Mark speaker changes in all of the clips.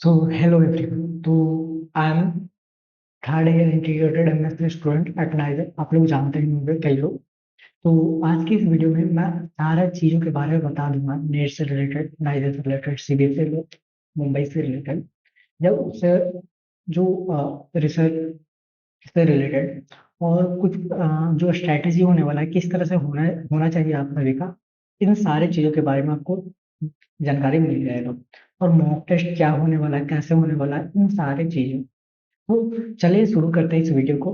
Speaker 1: So hello everyone. तो I am third year integrated MSc student at niger. आप लोग जानते ही होंगे कई लोग। तो आज की इस वीडियो में मैं सारा चीज़ों के बारे में बता दूंगा, नेट से रिलेटेड, नाइजर से रिलेटेड, सीबीएस से रिलेटेड, मुंबई से रिलेटेड, जब उससे जो रिसर्च से रिलेटेड और कुछ जो स्ट्रैटेजी होने वाला है, किस तरह से होना होना चाहिए आप सभी का, इन सारी चीज़ों के बारे में आपको जानकारी मिल जाएगा। और मॉक टेस्ट क्या होने वाला है, कैसे होने वाला है, इन सारी चीज़ों। तो चलिए शुरू करते हैं इस वीडियो को।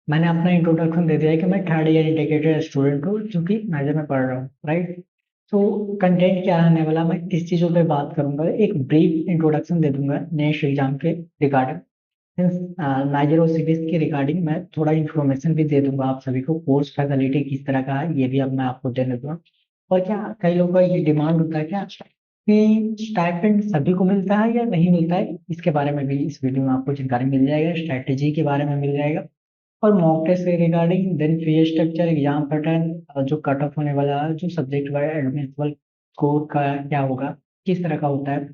Speaker 1: मैंने अपना इंट्रोडक्शन दे दिया है कि मैं थर्ड ईयर इंटीग्रेटेड स्टूडेंट हूँ जो कि मेजर में पढ़ रहा हूँ, राइट। तो कंटेंट क्या आने वाला, मैं किस चीज़ों पे बात करूंगा, एक ब्रीफ इंट्रोडक्शन दे दूंगा नेक्स्ट एग्जाम के रिगार्डिंग। नाइजर और सीबीएस के रिगार्डिंग मैं थोड़ा इन्फॉर्मेशन भी दे दूंगा आप सभी को, कोर्स फैसिलिटी किस तरह का है ये भी अब मैं आपको दे दूंगा। और क्या कई लोगों का ये डिमांड होता है क्या कि स्टाइपेंड सभी को मिलता है या नहीं मिलता है, इसके बारे में भी इस वीडियो में आपको जानकारी मिल जाएगा, स्ट्रैटेजी के बारे में मिल जाएगा। और मॉक टेस्ट से regarding then fee structure, exam pattern, जो कट ऑफ होने वाला है, जो सब्जेक्ट वाइज एडमिसिबल स्कोर का क्या होगा, किस तरह का होता है,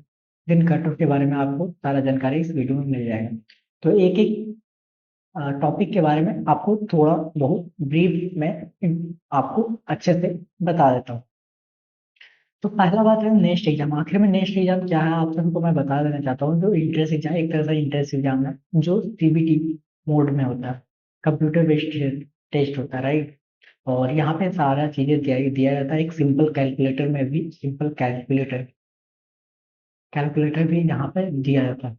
Speaker 1: देन कट ऑफ के बारे में आपको सारा जानकारी इस वीडियो में मिल जाएगा। तो एक एक टॉपिक के बारे में आपको थोड़ा बहुत ब्रीफ में आपको अच्छे से बता देता हूँ। तो पहला बात है नेक्स्ट एग्जाम। आखिर में नेक्स्ट एग्जाम क्या है आप सबको मैं बता देना चाहता हूँ। जो इंट्रेंस एग्जाम, एक तरह से इंट्रेंस एग्जाम है जो सीबीटी मोड में होता है, कंप्यूटर बेस्ड टेस्ट होता है, राइट। और यहाँ पे सारा चीजें दिया दिया जाता है। एक सिंपल कैलकुलेटर में भी, सिंपल कैलकुलेटर कैलकुलेटर भी यहाँ पे दिया जाता है,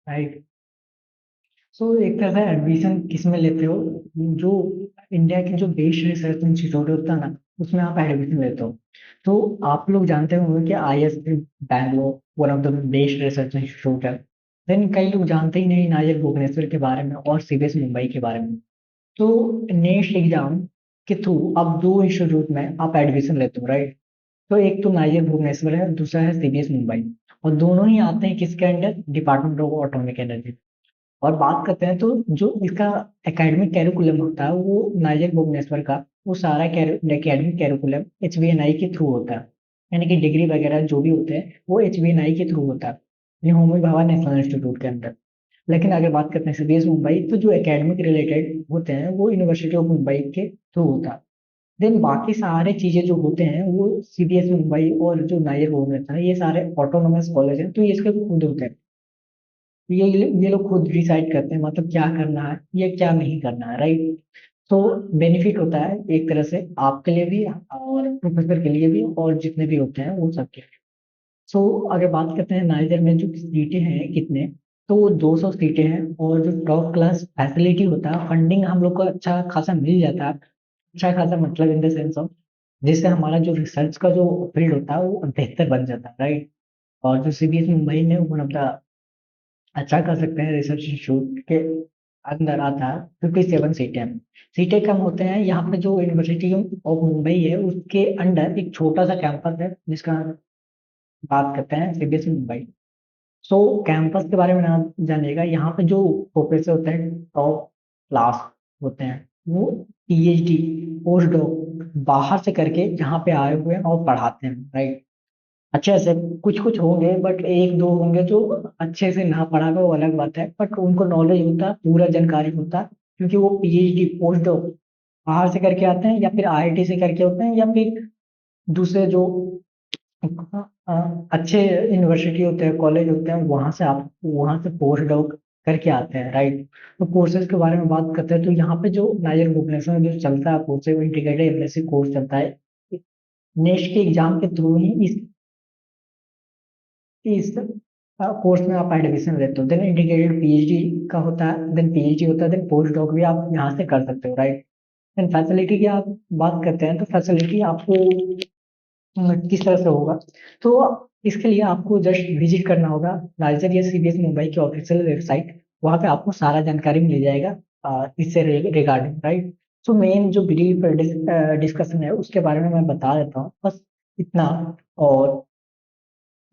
Speaker 1: राइट। सो एक तरह से एडमिशन किस में लेते हो, जो इंडिया के जो बेस्ट रिसर्च इंस्टीट्यूट होता है ना, उसमें आप एडमिशन लेते हो। तो आप लोग जानते होंगे कि ISC Bangalore one of the best research institute है। देन कई लोग जानते ही नहीं नायर भुवनेश्वर के बारे में और सीबीएस मुंबई के बारे में। तो नेक्स्ट एग्जाम के थ्रू आप दो इंस्टीट्यूट में आप एडमिशन लेते हो, राइट। तो एक तो नाइजर भुवनेश्वर है, दूसरा है सीबीएस मुंबई। और दोनों ही आते हैं किसके under, department of atomic energy. और बात करते हैं तो जो इसका एकेडमिक कैरिकुलम होता है वो नाइजर भुवनेश्वर का, वो सारा एकेडमिक कैरिकुलम एचबीएनआई के थ्रू होता है। यानी कि डिग्री वगैरह जो भी होते हैं वो एचबीएनआई के थ्रू होता है, ये होमी भाभा नेशनल इंस्टीट्यूट के अंदर। लेकिन अगर बात करते हैं सीबीएस मुंबई, तो जो एकेडमिक रिलेटेड होते हैं वो यूनिवर्सिटी ऑफ मुंबई के थ्रू होता है। देन बाकी सारे चीजें जो होते हैं वो सीबीएस मुंबई और जो नायर भुवनेश्वर है, ये सारे ऑटोनोमस कॉलेज हैं, तो ये इसके खुद होते हैं। ये लोग खुद डिसाइड करते हैं मतलब क्या करना है या क्या नहीं करना है, राइट। तो बेनिफिट होता है एक तरह से आपके लिए भी और प्रोफेसर के लिए भी और जितने भी होते हैं वो सबके लिए। सो अगर बात करते हैं नाइजर में जो सीटें हैं कितने, तो वो 200 सीटें हैं। और जो टॉप क्लास फैसिलिटी होता है, फंडिंग हम लोग को अच्छा खासा मिल जाता है। अच्छा खासा मतलब इन द सेंस ऑफ, जिससे हमारा जो रिसर्च का जो फील्ड होता है वो बेहतर बन जाता है, राइट। और जो सीबीएस मुंबई में वन ऑफ द अच्छा कर सकते हैं रिसर्च इंस्टीट्यूट के अंदर आता है, 57 सीटें हैं। सीटें कम होते हैं यहाँ पे। जो यूनिवर्सिटी ऑफ मुंबई है उसके अंडर एक छोटा सा कैंपस है जिसका बात करते हैं सीबीएस मुंबई। सो कैंपस के बारे में ना जानिएगा, यहाँ पे जो प्रोफेसर होते हैं टॉप क्लास होते हैं, वो पीएचडी पोस्ट डॉक बाहर से करके यहाँ पे आए हुए हैं और पढ़ाते हैं, राइट। अच्छे से कुछ कुछ होंगे बट एक दो होंगे जो अच्छे से ना पढ़ा हुआ, वो अलग बात है, बट उनको नॉलेज होता है, पूरा जानकारी होता है, क्योंकि वो पीएचडी पोस्ट डॉक बाहर से करके आते हैं या फिर आईआईटी से करके होते हैं या फिर दूसरे जो अ, अच्छे यूनिवर्सिटी होते हैं, कॉलेज होते हैं, वहां से पोस्ट डॉक करके आते हैं, राइट। तो कोर्सेज के बारे में बात करते हैं तो यहाँ पे जो नायर भुवनेश्वर में जो चलता है कोर्स है वो इंटीग्रेटेड एमएससी कोर्स चलता है। नेक्स्ट के एग्जाम के थ्रू ही इस कोर्स में आप एडमिशन लेते हो। देन इंटीग्रेटेड पीएचडी का होता है, देन पीएचडी होता है, देन पोस्ट डॉक भी आप यहाँ से कर सकते हो, राइट। देन फैसिलिटी की आप बात करते हैं तो फैसिलिटी आपको किस तरह से होगा। तो इसके लिए आपको जस्ट विजिट करना होगा नाइजर या सीबीएस मुंबई की ऑफिशियल वेबसाइट। वहाँ पे आपको सारा जानकारी मिल जाएगा इससे रिगार्डिंग, राइट। सो मेन जो ब्रीफ डिस्कशन है उसके बारे में मैं बता देता हूँ बस इतना। और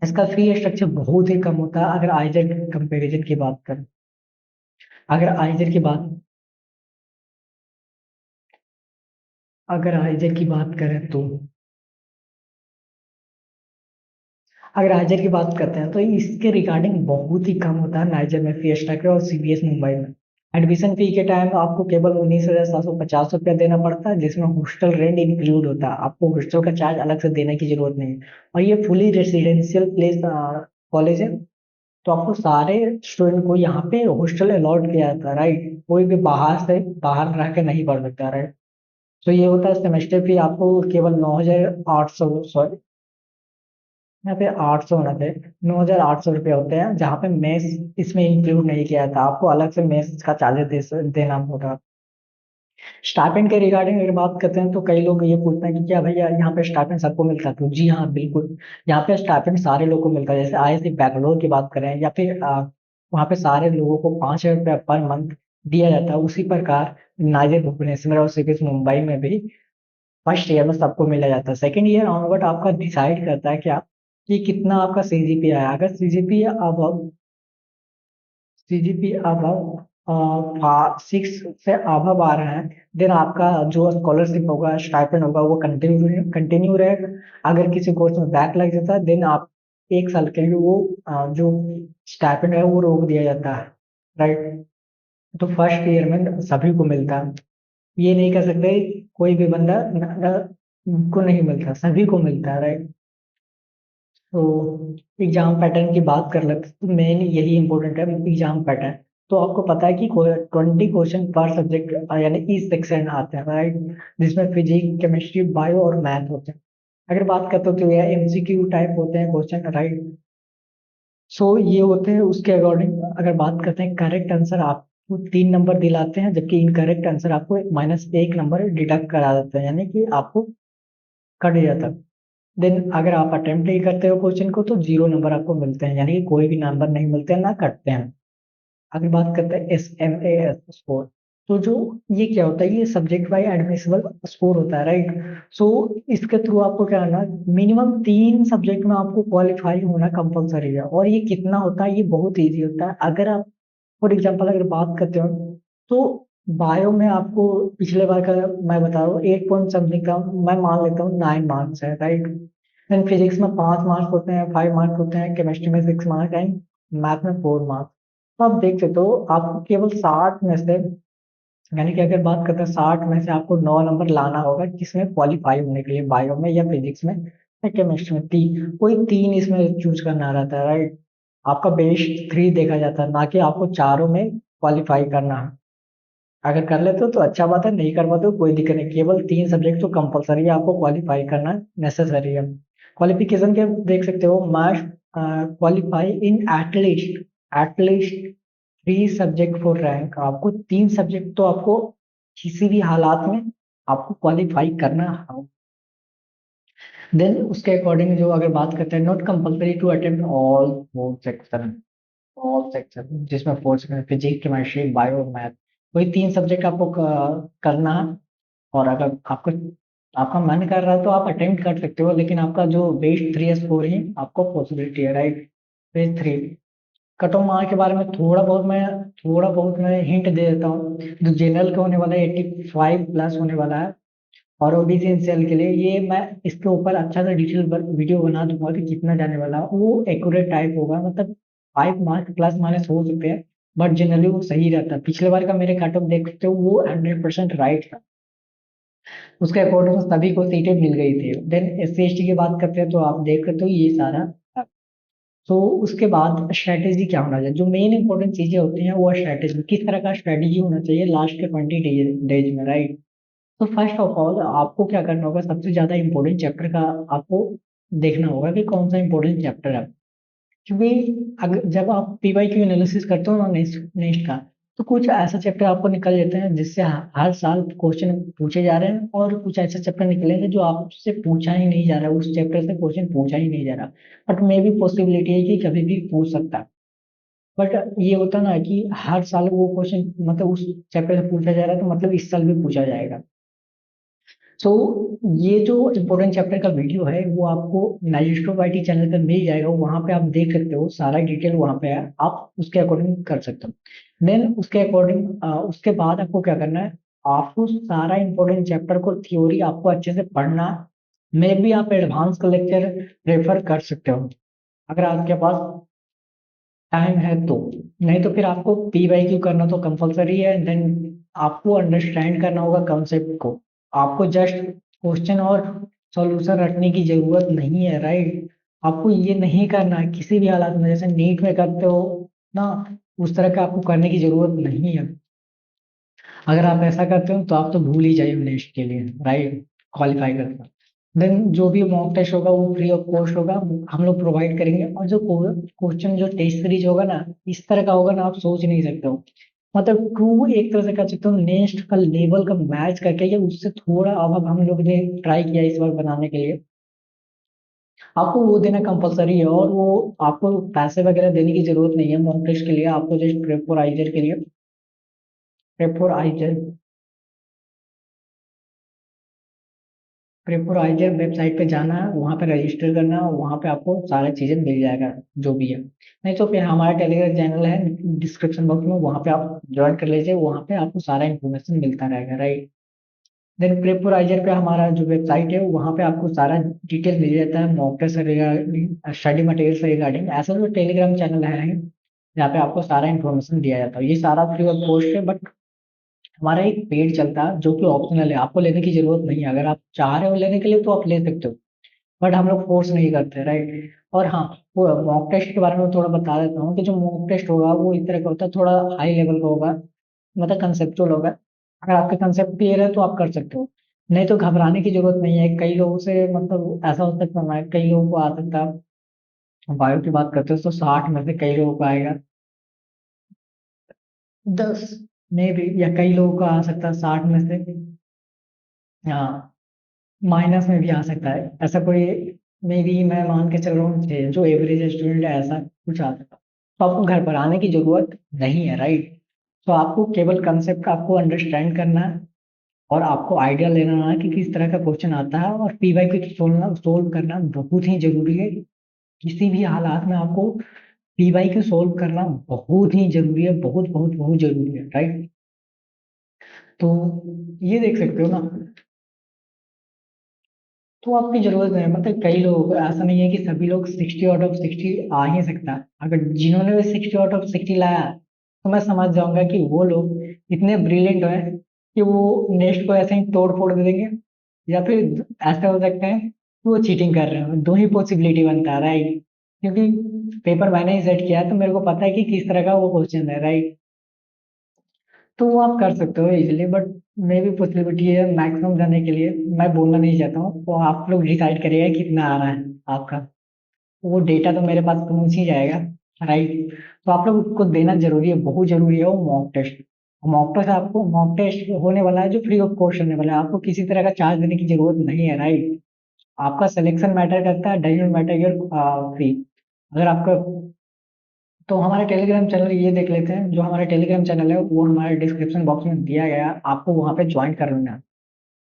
Speaker 1: इसका फी स्ट्रक्चर बहुत ही कम होता है अगर आइजेड कंपैरिजन की बात करें। अगर आइजेड की बात अगर आइजेड की बात करें तो अगर नाइजर की बात करते हैं तो इसके रिगार्डिंग बहुत ही कम होता है नाइजर में फी स्ट्रक्चर और सीबीएस मुंबई में। एडमिशन फी के टाइम आपको केवल 19,750 रुपया देना पड़ता है, जिसमें हॉस्टल रेंट इंक्लूड होता है। आपको हॉस्टल का चार्ज अलग से देने की जरूरत नहीं है। और ये फुली रेसिडेंशियल प्लेस कॉलेज है, तो आपको सारे स्टूडेंट को यहाँ पे हॉस्टल अलॉट किया जाता है, राइट। कोई भी बाहर रह के नहीं पढ़ सकता, राइट। तो ये होता है सेमेस्टर फी आपको केवल 9,800, सॉरी यहाँ पे 800 होना चाहिए, 9,800 रुपये होते हैं, जहाँ पे मेस इसमें इंक्लूड नहीं किया था। आपको अलग से मेस का चार्जेस देना होगा। स्टाइपेंड के रिगार्डिंग अगर बात करते हैं तो कई लोग ये पूछते हैं कि क्या भैया यहाँ पे स्टाइपेंड सबको मिलता है, तो जी हाँ बिल्कुल। यहाँ पे स्टाइपेंड सारे लोगों को मिलता है। जैसे आईआईटी बैंगलोर की बात करें या फिर वहाँ पे सारे लोगों को 5,000 रुपया पर मंथ दिया जाता है। उसी प्रकार नाइजर भुवनेश्वर और सीपीएस मुंबई में भी फर्स्ट ईयर में सबको मिला जाता है। सेकेंड ईयर ऑनवर्ड आपका डिसाइड करता है क्या कि कितना आपका सीजीपी आया। अगर सीजीपी अब 6 से अबव आ रहा है, देन आपका जो स्कॉलरशिप होगा, स्टाइपेंड होगा, वो कंटिन्यू रहेगा। अगर किसी कोर्स में बैक लग जाता है, देन आप 1 साल के लिए वो जो स्टाइपेंड है वो रोक दिया जाता है, राइट। तो फर्स्ट ईयर में सभी को मिलता है। ये नहीं कर सकते कोई भी बंदा को नहीं मिलता, सभी को मिलता है, राइट। तो एग्जाम पैटर्न की बात कर लेते हैं, तो मेन यही इंपॉर्टेंट है, एग्जाम पैटर्न। तो आपको पता है कि 20 क्वेश्चन पर सब्जेक्ट यानी इस सेक्शन आते हैं, राइट। जिसमें फिजिक्स, केमिस्ट्री, बायो और मैथ होते हैं। अगर बात करते हो तो ये एमसीक्यू टाइप होते हैं क्वेश्चन, राइट। सो ये होते हैं। उसके अकॉर्डिंग अगर बात करते हैं, करेक्ट आंसर आपको 3 नंबर दिलाते हैं, जबकि इनकरेक्ट आंसर आपको -1 नंबर डिडक्ट करा देते हैं, यानी कि आपको कट जाता है। देन अगर आप अटेम्प्ट नहीं करते हो क्वेश्चन को तो 0 नंबर आपको मिलते हैं, यानी कि कोई भी नंबर नहीं मिलते हैं, ना कटते हैं। अगर बात करते हैं SMA स्कोर, तो जो ये क्या होता है, ये सब्जेक्ट वाइज एडमिसिबल स्कोर होता है, राइट। सो इसके थ्रू आपको क्या करना, मिनिमम 3 सब्जेक्ट में आपको क्वालिफाई होना कंपलसरी है। और ये कितना होता है, ये बहुत इजी होता है। अगर आप फॉर एग्जाम्पल अगर बात करते हो तो बायो में आपको पिछले बार का मैं बता रहा हूँ 8 पॉइंट समथिंग का, मैं मान लेता हूँ 9 मार्क्स है, राइट। देन फिजिक्स में 5 मार्क्स होते हैं, 5 मार्क्स होते हैं, केमिस्ट्री में 6 मार्क्स एंड मैथ में 4 मार्क्स। तो आप देख सकते हो आपको केवल 60 में से, यानी कि अगर बात करते हैं 60 में से आपको 9 नंबर लाना होगा, किसमें क्वालिफाई होने के लिए, बायो में या फिजिक्स में या केमिस्ट्री में। कोई 3 इसमें चूज करना रहता है, राइट। आपका बेस्ट 3 देखा जाता है, ना कि आपको चारों में क्वालिफाई करना है। अगर कर लेते हो तो अच्छा बात है, नहीं कर पाते हो कोई दिक्कत नहीं। केवल 3 सब्जेक्ट तो कंपलसरी है, आपको क्वालिफाई करना नेसेसरी है। क्वालिफिकेशन के देख सकते हो, must qualify in at least 3 subject for rank. आपको 3 सब्जेक्ट तो आपको किसी भी हालात में आपको क्वालिफाई करना है। देन उसके अकॉर्डिंग जो अगर बात करते हैं, not compulsory to attempt all section जिसमें 4 section physics, chemistry, bio, math, वही 3 सब्जेक्ट आपको करना है। और अगर आपको आपका मन कर रहा है तो आप अटेम्प्ट कर सकते हो, लेकिन आपका जो बेस्ट 3 स्कोर ही आपको पॉसिबिलिटी है, right. Best 3 cut off mark के बारे में थोड़ा बहुत मैं हिंट दे देता हूँ। जो जनरल का होने वाला है 85 प्लस होने वाला है, और ओबीसी एनसीएल के लिए ये मैं इसके ऊपर अच्छा सा डिटेल वीडियो बना दूंगा कि कितना जाने वाला है। वो एक्यूरेट टाइप होगा, मतलब 5 मार्क प्लस माइनस हो सकते हैं, बट जनरली वो सही रहता है। पिछले बार का मेरे कट ऑफ देख सकते हो, वो 100% राइट था। उसके अकॉर्डिंग सभी को सीटें मिल गई थी। देन SC ST की बात करते हैं तो आप देख रहे हो ये सारा। तो उसके बाद स्ट्रेटेजी क्या होना चाहिए, जो मेन इंपॉर्टेंट चीजें होती हैं वो स्ट्रेटेजी, किस तरह का स्ट्रेटेजी होना चाहिए लास्ट के 20 डेज में, राइट। तो फर्स्ट ऑफ ऑल आपको क्या करना होगा, सबसे ज्यादा इंपॉर्टेंट चैप्टर का आपको देखना होगा कि कौन सा इंपॉर्टेंट चैप्टर है। क्योंकि अगर जब आप PYQ एनालिसिस करते हो ना नेक्स्ट नेक्स्ट का, तो कुछ ऐसा चैप्टर आपको निकल जाते हैं जिससे हर साल क्वेश्चन पूछे जा रहे हैं, और कुछ ऐसे चैप्टर निकलेंगे जो आपसे पूछा ही नहीं जा रहा, उस चैप्टर से क्वेश्चन पूछा ही नहीं जा रहा, बट मे भी पॉसिबिलिटी है कि कभी भी पूछ सकता है। बट ये होता ना कि हर साल वो क्वेश्चन मतलब उस चैप्टर से पूछा जा रहा है, तो मतलब इस साल भी पूछा जाएगा। सो ये जो इम्पोर्टेंट चैप्टर का वीडियो है वो आपको नाइस्टो वाईटी चैनल पे मिल जाएगा, वहां पे आप देख सकते हो, सारा डिटेल वहां पे है, आप उसके अकॉर्डिंग कर सकते हो। देन उसके अकॉर्डिंग उसके बाद आपको क्या करना है, आपको सारा इम्पोर्टेंट चैप्टर को थ्योरी आपको अच्छे से पढ़ना। मे भी आप एडवांस का लेक्चर रेफर कर सकते हो। अगर आपके पास टाइम है तो। नहीं तो फिर आपको पी वाई क्यू करना तो कंपलसरी है। देन आपको अंडरस्टैंड करना होगा कॉन्सेप्ट को। आपको जस्ट क्वेश्चन और सॉल्यूशन रटने की जरूरत नहीं है, राइट। आपको ये नहीं करना है किसी भी हालात में, जैसे नीट में करते हो ना, उस तरह का आपको करने की जरूरत नहीं है। अगर आप ऐसा करते हो तो आप तो भूल ही जाइए नेक्स्ट के लिए, राइट, क्वालिफाई करना। देन जो भी मॉक टेस्ट होगा वो फ्री ऑफ कॉस्ट होगा, हम लोग प्रोवाइड करेंगे। और जो क्वेश्चन जो टेस्ट सीरीज होगा ना, इस तरह का होगा ना, आप सोच नहीं सकते हो। मतलब ट्रू एक तरह से कह सकते हो नेक्स्ट का लेवल का मैच करके, या उससे थोड़ा अब हम लोग ने ट्राई किया इस बार बनाने के लिए। आपको वो देना कंपलसरी है, और वो आपको पैसे वगैरह देने की जरूरत नहीं है मॉक टेस्ट के लिए। आपको जस्ट प्रेपोराइजर के लिए, प्रेपोराइजर प्रेपोराइजर वेबसाइट पे जाना है, वहाँ पे रजिस्टर करना है, और वहाँ पे आपको सारी चीजें मिल जाएगा जो भी है। नहीं तो फिर हमारा टेलीग्राम चैनल है डिस्क्रिप्शन बॉक्स में, वहाँ पे आप ज्वाइन कर लीजिए, वहाँ पे आपको सारा इन्फॉर्मेशन मिलता रहेगा, राइट। देन प्रेपोराइजर पे हमारा जो वेबसाइट है वहाँ पे आपको सारा डिटेल मिल जाता है, मॉक टेस्ट से रिगार्डिंग, स्टडी मटेरियल से रिगार्डिंग। ऐसा जो टेलीग्राम चैनल है जहाँ पे आपको सारा इन्फॉर्मेशन दिया जाता है। ये सारा फ्री ऑफ कॉस्ट है, बट हमारा एक पेड चलता है जो कि ऑप्शनल है, आपको लेने की जरूरत नहीं है। अगर आप चाह रहे हो लेने के लिए तो आप ले सकते हो, बट हम लोग फोर्स नहीं करते, राइट। और हाँ, वो मॉक टेस्ट के बारे में थोड़ा बता देता हूँ कि जो मॉक टेस्ट होगा वो इस तरह का होता है, थोड़ा हाई लेवल का होगा, मतलब कंसेप्चुअल होगा। अगर आपके कंसेप्ट क्लियर है तो आप कर सकते हो, नहीं तो घबराने की जरूरत नहीं है। कई लोगों से मतलब ऐसा हो सकता है, कई लोगों को आ सकता है, बायो की बात करते हो तो 60 में से कई लोगों को आएगा 10 में भी, या कई लोगों को आ सकता है 60 में से, हाँ, माइनस में भी आ सकता है। ऐसा कोई, मे बी मैं मान के चल रहा हूँ जो एवरेज स्टूडेंट है ऐसा कुछ आ सकता है। तो आपको घर पर आने की जरूरत नहीं है, राइट। तो आपको केवल कंसेप्ट आपको अंडरस्टैंड करना है, और आपको आइडिया लेना है कि किस तरह का क्वेश्चन आता है, और पीवाई क्यू सोल्व सोल्व करना बहुत ही जरूरी है। किसी भी हालात में आपको पीवाई क्यू सोल्व करना बहुत ही जरूरी है, बहुत बहुत बहुत जरूरी है, राइट। तो ये देख सकते हो ना। तो आपकी जरूरत है, मतलब कई लोग, ऐसा नहीं है कि सभी लोग 60 आउट ऑफ 60 आ ही सकता। अगर जिन्होंने भी 60 आउट ऑफ 60 लाया, तो मैं समझ जाऊंगा कि वो लोग इतने ब्रिलियंट हैं कि वो नेक्स्ट को ऐसे ही तोड़ फोड़ दे देंगे, या फिर ऐसा हो सकता है कि वो चीटिंग कर रहे हो। दो ही पॉसिबिलिटी बनता है, राइट। क्योंकि पेपर मैंने ही सेट किया है तो मेरे को पता है कि किस तरह का वो क्वेश्चन है, राइट। तो वो आप कर सकते हो इजिली, बट मे भी पॉसिबिलिटी है मैक्सिमम जाने के लिए। मैं बोलना नहीं चाहता हूँ, तो आप लोग डिसाइड करिएगा कितना आ रहा है आपका। वो डेटा तो मेरे पास पहुंच ही जाएगा, राइट। तो आप लोग उसको देना जरूरी है, बहुत जरूरी है वो मॉक टेस्ट। मॉक टेस्ट आपको, मॉक टेस्ट होने वाला है जो फ्री ऑफ कॉस्ट होने वाला है, आपको किसी तरह का चार्ज देने की जरूरत नहीं है, राइट। आपका सिलेक्शन मैटर करता है, डज नॉट मैटर योर फी। अगर आपका, तो हमारे टेलीग्राम चैनल ये देख लेते हैं। जो हमारा टेलीग्राम चैनल है वो हमारे डिस्क्रिप्शन बॉक्स में दिया गया है, आपको वहाँ पे ज्वाइन कर लेना है।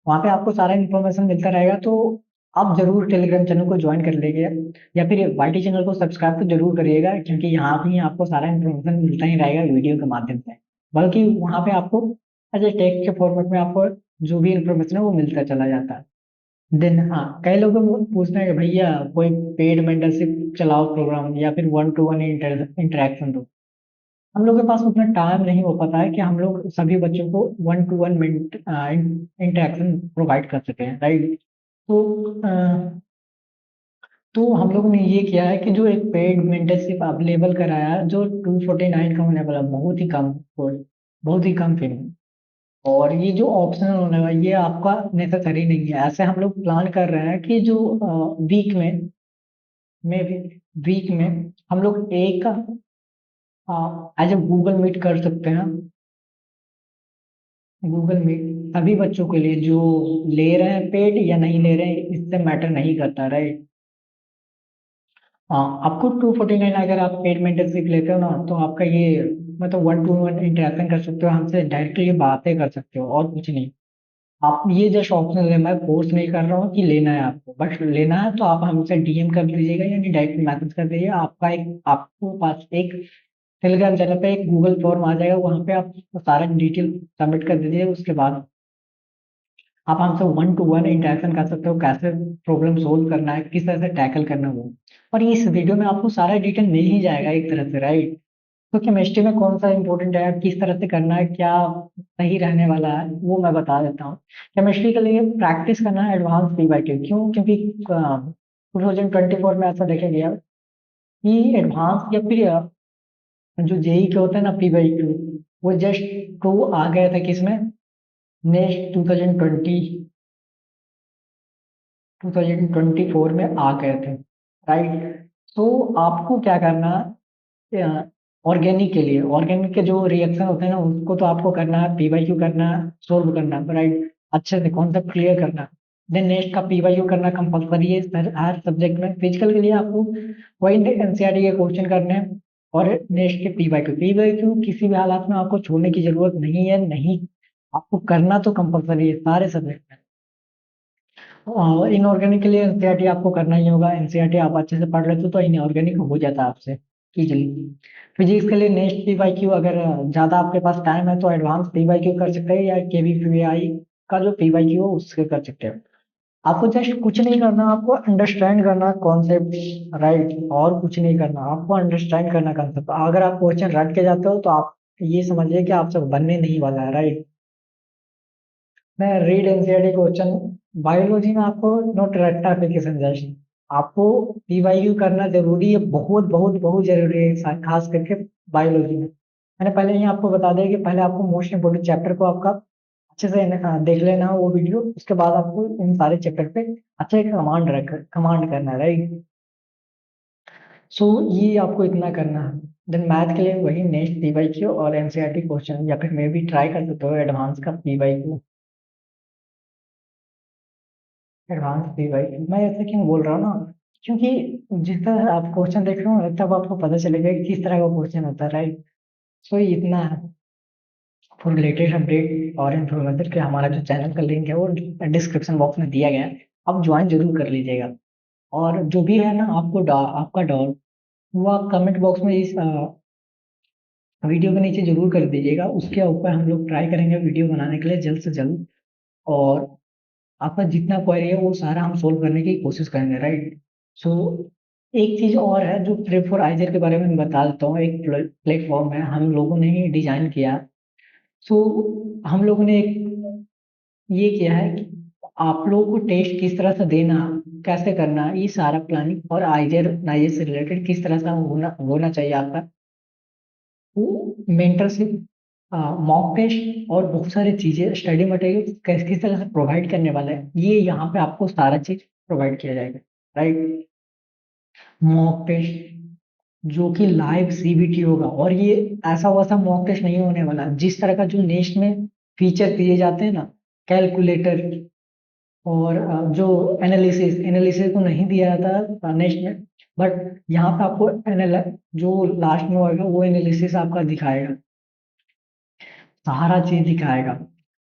Speaker 1: वहाँ पे आपको सारा इन्फॉर्मेशन मिलता रहेगा, तो आप जरूर टेलीग्राम चैनल को ज्वाइन कर लीजिए, या फिर वाईटी चैनल को सब्सक्राइब तो जरूर करिएगा, क्योंकि यहाँ भी आपको सारा इन्फॉर्मेशन मिलता ही रहेगा वीडियो के माध्यम से। बल्कि वहाँ पे आपको एज ए टेक्स्ट के फॉर्मेट में आपको जो भी इन्फॉर्मेशन है वो मिलता चला जाता है। देन हाँ, कई लोगों को पूछना है कि भैया कोई पेड मेंटरशिप चलाओ प्रोग्राम, या फिर वन टू वन इंटरेक्शन दो। हम लोग के पास उतना टाइम नहीं हो पाता है कि हम लोग सभी बच्चों को one two one interaction provide कर सके, राइट। तो तो हम लोग ने ये किया है कि जो एक पेड मेंटरशिप अवेलेबल कराया है, जो 249 का होने वाला, बहुत ही कम, बहुत ही कम फी में। और ये जो ऑप्शनल होने वाला, ये आपका नेसेसरी नहीं है। ऐसे हम लोग प्लान कर रहे हैं कि जो वीक में भी वीक में हम लोग एक एज ए गूगल मीट कर सकते हैं। गूगल मीट सभी बच्चों के लिए जो ले रहे हैं पेड या नहीं ले रहे हैं, इससे मैटर नहीं करता, राइट। हाँ, आपको 249, अगर आप पेड मेंटरशिप लेते हो ना, तो आपका ये मतलब वन टू वन इंटरेक्शन कर सकते हो हमसे, डायरेक्टली बातें कर सकते हो, और कुछ नहीं। आप ये जस्ट ऑप्शनल है, मैं फोर्स नहीं कर रहा हूँ कि लेना है आपको, बट लेना है तो आप हमसे डीएम कर दीजिएगा, यानी डायरेक्ट मैसेज कर दीजिए। आपका एक, आपको पास एक टेलीग्राम चैनल पे एक गूगल फॉर्म आ जाएगा, वहाँ पे आप सारा डिटेल सबमिट कर दीजिए। उसके बाद आप हमसे वन टू वन इंटरेक्शन कर सकते हो, कैसे प्रॉब्लम सोल्व करना है, किस तरह से टैकल करना है वो। और इस वीडियो में आपको सारा डिटेल मिल ही जाएगा एक तरह से, राइट? तो केमिस्ट्री में कौन सा इंपॉर्टेंट है, किस तरह से करना है, क्या सही रहने वाला है, वो मैं बता देता हूँ। केमिस्ट्री के लिए प्रैक्टिस करना है एडवांस पी बाई क्यू, क्यों? क्योंकि 2024 में ऐसा देखा गया कि एडवांस या फिर जो जेई के होते हैं ना पी बाई क्यू, वो जस्ट टू आ गया था किसमें, नेक्स्ट 2024 में आ गए थे, राइट? तो आपको क्या करना, ऑर्गेनिक के लिए, ऑर्गेनिक के जो रिएक्शन होते हैं ना उसको तो आपको करना है, पी बाई क्यू करना है, सोल्व करना है, राइट? अच्छे से कॉन्सेप्ट क्लियर करना है। देन नेक्स्ट का पी बाई क्यू करना कंपलसरी है हर सब्जेक्ट में। फिजिकल के लिए आपको वही एनसीईआरटी के क्वेश्चन करने हैं, और नेक्स्ट के पी बाई क्यू किसी भी हालात में आपको छोड़ने की जरूरत नहीं है, नहीं, आपको करना तो कंपलसरी है सारे सब्जेक्ट में। इनऑर्गेनिक के लिए एनसीईआरटी आपको करना ही होगा, एनसीईआरटी आप अच्छे से पढ़ लेते हो तो इनऑर्गेनिक हो जाता है आपसे इजीली। फिजिक्स के लिए नेक्स्ट पी बाई क्यू, अगर ज़्यादा आपके पास टाइम है तो एडवांस पी बाई क्यू कर सकते हैं, या केवीपीआई का जो पी बाई क्यू हो उससे कर सकते हैं। आपको जस्ट कुछ नहीं करना, आपको अंडरस्टैंड करना कॉन्सेप्ट, राइट? और कुछ नहीं करना, आपको अंडरस्टैंड करना कॉन्सेप्ट। अगर आप क्वेश्चन रट के जाते हो तो आप ये समझिए कि आपसे बनने नहीं वाला है, राइट? मैं रीड एनसीईआरटी क्वेश्चन, बायोलॉजी में आपको नोट रट्टा एप्लीकेशन जस्ट, आपको पीवाईक्यू करना जरूरी है, बहुत बहुत बहुत जरूरी है, खास करके बायोलॉजी में। मैंने पहले ही आपको बता दिया कि पहले आपको मोस्ट इंपोर्टेंट चैप्टर को आपका अच्छे से देख लेना है वो वीडियो, उसके बाद आपको इन सारे चैप्टर पे अच्छे कमांड करना है, राइट? सो ये आपको इतना करना है। देन मैथ के लिए वही नेक्स्ट पीवाईक्यू और एनसीईआरटी क्वेश्चन, या फिर मैं भी ट्राई कर सकते हो एडवांस का पीवाईक्यू। एडवांस भी भाई, मैं ऐसा क्यों बोल रहा हूँ ना, क्योंकि जितना आप क्वेश्चन देख रहे हो तब आपको पता चलेगा कि किस तरह का क्वेश्चन होता है, राइट? सो इतना है। फॉर लेटेस्ट अपडेट और इन्फॉर्मेशन के हमारा जो चैनल का लिंक है वो डिस्क्रिप्शन बॉक्स में दिया गया है, आप ज्वाइन जरूर कर लीजिएगा। और जो भी है ना आपको आपका डाउट, वो आप कमेंट बॉक्स में इस वीडियो के नीचे जरूर कर दीजिएगा, उसके ऊपर हम लोग ट्राई करेंगे वीडियो बनाने के लिए जल्द से जल्द। और आपका जितना क्वेरी है वो सारा हम सोल्व करने की कोशिश करेंगे, राइट? सो एक चीज और है जो प्रेप फॉर आइजर के बारे में मैं बता देता हूँ, एक प्लेटफॉर्म है हम लोगों ने ही डिजाइन किया। सो हम लोगों ने एक ये किया है कि आप लोगों को टेस्ट किस तरह से देना, कैसे करना, ये सारा प्लानिंग और आइजर नाइजर से रिलेटेड किस तरह से होना होना चाहिए आपका, वो मेंटरशिप, मॉक टेस्ट और बहुत सारी चीजें, स्टडी मटेरियल किस किस तरह से प्रोवाइड करने वाला है, ये यहाँ पे आपको सारा चीज प्रोवाइड किया जाएगा, राइट? मॉक टेस्ट जो कि लाइव सीबीटी होगा, और ये ऐसा वैसा मॉक टेस्ट नहीं होने वाला, जिस तरह का जो नेक्स्ट में फीचर दिए जाते हैं ना, कैलकुलेटर और जो एनालिसिस एनालिसिस को नहीं दिया जाता नेक्स्ट में, बट यहाँ पे आपको जो लास्ट में होगा वो एनालिसिस आपका दिखाएगा, सारा चीज दिखाएगा।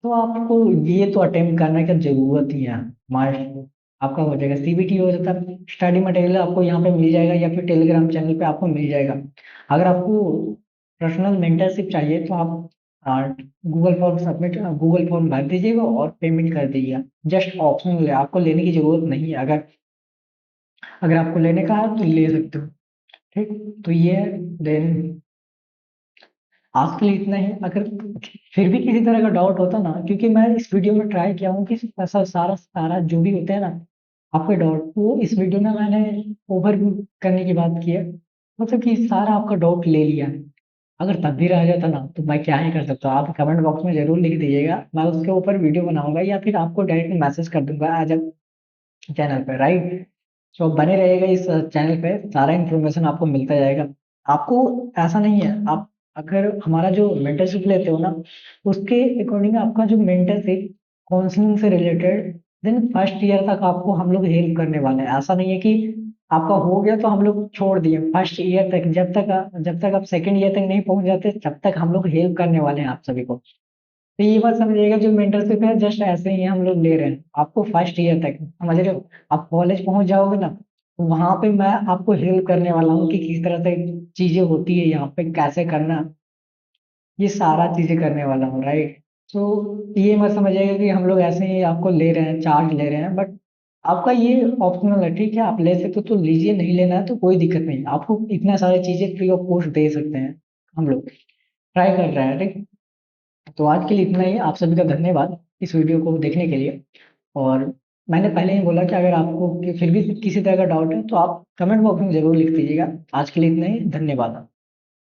Speaker 1: तो आपको ये तो अटेम्प्ट करने की जरूरत ही है, मास्ट आपका हो जाएगा, सीबीटी हो जाता है। स्टडी मटेरियल आपको यहाँ पे मिल जाएगा या फिर टेलीग्राम चैनल पे आपको मिल जाएगा। अगर आपको पर्सनल मेंटरशिप चाहिए तो आप गूगल फॉर्म भर दीजिएगा और पेमेंट कर दीजिएगा, जस्ट ऑप्शनल है, आपको लेने की जरूरत नहीं है। अगर अगर आपको लेने का है तो ले सकते हो, ठीक? तो ये देन आज के लिए इतना ही। अगर फिर भी किसी तरह का डाउट होता ना, क्योंकि मैं इस वीडियो में ट्राई किया हूँ कि ऐसा सारा सारा जो भी होते हैं ना आपके डाउट, वो इस वीडियो में मैंने ओवरव्यू करने की बात की है, मतलब कि सारा आपका डाउट ले लिया है। अगर तब भी रह जाता ना तो मैं क्या ही कर सकता हूँ, आप कमेंट बॉक्स में जरूर लिख दीजिएगा, मैं उसके ऊपर वीडियो बनाऊंगा या फिर आपको डायरेक्ट मैसेज कर दूंगा एज चैनल पे, राइट? तो बने रहेगा इस चैनल पे, सारा इन्फॉर्मेशन आपको मिलता जाएगा। आपको ऐसा नहीं है, आप अगर हमारा जो मेंटरशिप लेते हो ना उसके अकॉर्डिंग आपका जो मेंटरशिप काउंसलिंग से रिलेटेड, देन फर्स्ट ईयर तक आपको हम लोग हेल्प करने वाले हैं। ऐसा नहीं है कि आपका हो गया तो हम लोग छोड़ दिए, फर्स्ट ईयर तक, जब तक आप सेकंड ईयर तक नहीं पहुंच जाते तब तक हम लोग हेल्प करने वाले हैं आप सभी को। तो ये बात समझिएगा, जो मेंटरशिप है जस्ट ऐसे ही हम लोग ले रहे हैं आपको फर्स्ट ईयर तक, समझ रहे हो? आप कॉलेज पहुंच जाओगे ना तो वहां पे मैं आपको हेल्प करने वाला हूँ कि किस तरह से चीजें होती है यहाँ पे, कैसे करना, ये सारा चीजें करने वाला हूँ, राइट? तो ये मत समझिएगा कि हम लोग ऐसे ही आपको ले रहे हैं, चार्ज ले रहे हैं, बट आपका ये ऑप्शनल है, ठीक है? आप ले सकते हो तो लीजिए, नहीं लेना है तो कोई दिक्कत नहीं। आपको इतना सारी चीज़ें फ्री ऑफ कॉस्ट दे सकते हैं हम लोग, ट्राई कर रहे हैं, ठीक? तो आज के लिए इतना ही। आप सभी का धन्यवाद इस वीडियो को देखने के लिए। और मैंने पहले ही बोला कि अगर आपको फिर भी किसी तरह का डाउट है तो आप कमेंट बॉक्स में ज़रूर लिख दीजिएगा। आज के लिए इतना ही, धन्यवाद।